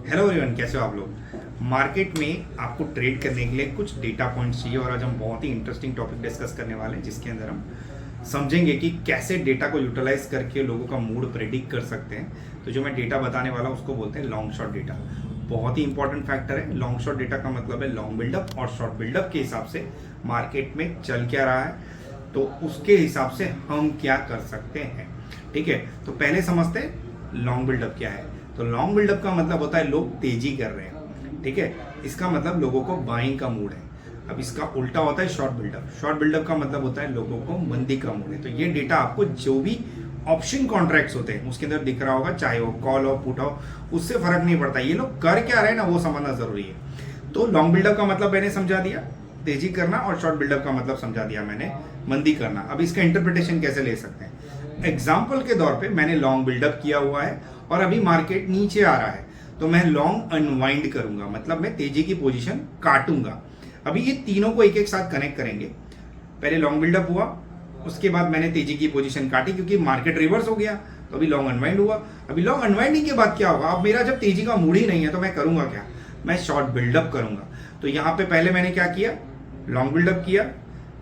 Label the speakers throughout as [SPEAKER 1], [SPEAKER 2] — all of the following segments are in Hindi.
[SPEAKER 1] हेलो एवरीवन, कैसे हो आप लोग। मार्केट में आपको ट्रेड करने के लिए कुछ डेटा पॉइंट्स चाहिए और आज हम बहुत ही इंटरेस्टिंग टॉपिक डिस्कस करने वाले हैं जिसके अंदर हम समझेंगे कि कैसे डेटा को यूटिलाइज करके लोगों का मूड प्रेडिक्ट कर सकते हैं। तो जो मैं डेटा बताने वाला हूँ उसको बोलते हैं लॉन्ग शॉर्ट डेटा। बहुत ही इंपॉर्टेंट फैक्टर है। लॉन्ग शॉर्ट डेटा का मतलब है लॉन्ग बिल्डअप और शॉर्ट बिल्डअप के हिसाब से मार्केट में चल क्या रहा है, तो उसके हिसाब से हम क्या कर सकते हैं। ठीक है, तो पहले समझते हैं लॉन्ग बिल्डअप क्या है। तो लॉन्ग बिल्डअप का मतलब होता है लोग तेजी कर रहे हैं। ठीक है, इसका मतलब लोगों को बाइंग का मूड है। अब इसका उल्टा होता है शॉर्ट बिल्डअप। शॉर्ट बिल्डअप का मतलब होता है लोगों को मंदी का मूड है। तो ये डेटा आपको जो भी ऑप्शन कॉन्ट्रैक्ट्स होते हैं उसके अंदर दिख रहा होगा, चाहे वो कॉल हो पुट हो, उससे फर्क नहीं पड़ता। ये लोग कर क्या रहे हैं ना, वो समझना जरूरी है। तो लॉन्ग बिल्डअप का मतलब मैंने समझा दिया, तेजी करना, और शॉर्ट बिल्डअप का मतलब समझा दिया मैंने, मंदी करना। अब इसका इंटरप्रिटेशन कैसे ले सकते हैं। एग्जाम्पल के तौर पे मैंने लॉन्ग बिल्डअप किया हुआ है और अभी मार्केट नीचे आ रहा है, तो मैं लॉन्ग अनवाइंड करूंगा, मतलब मैं तेजी की पोजीशन काटूंगा। अभी ये तीनों को एक एक साथ कनेक्ट करेंगे। पहले लॉन्ग बिल्डअप हुआ, उसके बाद मैंने तेजी की पोजीशन काटी क्योंकि मार्केट रिवर्स हो गया, तो अभी लॉन्ग अनवाइंड हुआ। अभी लॉन्ग अनवाइंडिंग के बाद क्या होगा, अब मेरा जब तेजी का मूड ही नहीं है तो मैं करूंगा क्या, मैं शॉर्ट बिल्डअप करूंगा। तो यहाँ पे पहले मैंने क्या किया, लॉन्ग बिल्डअप किया,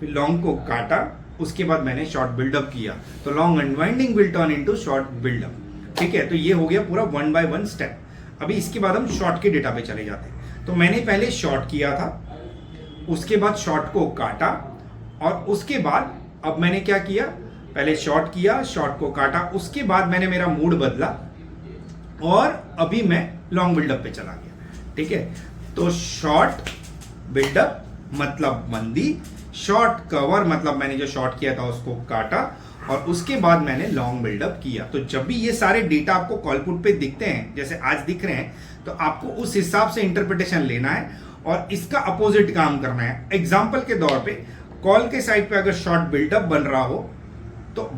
[SPEAKER 1] फिर लॉन्ग को काटा, उसके बाद मैंने शॉर्ट बिल्डअप किया। तो long unwinding will turn into short buildup. ठीक है, तो ये हो गया पूरा 1 by 1 स्टेप। अभी इसके बाद हम शॉर्ट के डेटा पे चले जाते हैं। तो मैंने पहले शॉर्ट किया था, उसके बाद शॉर्ट को काटा, और उसके बाद अब मैंने क्या किया, पहले शॉर्ट किया, शॉर्ट को काटा, उसके बाद मैंने मेरा मूड बदला और अभी मैं लॉन्ग बिल्डअप पे चला गया। ठीक है, तो शॉर्ट बिल्डअप मतलब मंदी, शॉर्ट कवर मतलब मैंने जो शॉर्ट किया था उसको काटा, और उसके बाद मैंने लॉन्ग बिल्डअप किया। तो जब भी ये सारे डेटा आपको कॉलपुट पे दिखते हैं, जैसे आज दिख रहे हैं, तो आपको उस हिसाब से इंटरप्रिटेशन लेना है और इसका अपोजिट काम करना है। एग्जाम्पल के तौर पे कॉल के साइड पे अगर शॉर्ट बिल्डअप बन रहा हो तो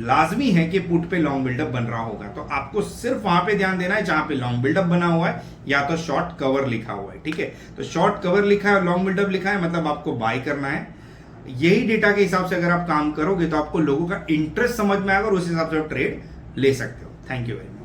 [SPEAKER 1] लाजमी है कि पुट पे लॉन्ग बिल्डअप बन रहा होगा। तो आपको सिर्फ वहां पे ध्यान देना है जहां पे लॉन्ग बिल्डअप बना हुआ है या तो शॉर्ट कवर लिखा हुआ है। ठीक है, तो शॉर्ट कवर लिखा है और लॉन्ग बिल्डअप लिखा है, मतलब आपको बाय करना है। यही डेटा के हिसाब से अगर आप काम करोगे तो आपको लोगों का इंटरेस्ट समझ में आएगा और उस हिसाब से आप ट्रेड ले सकते हो। Thank you very much.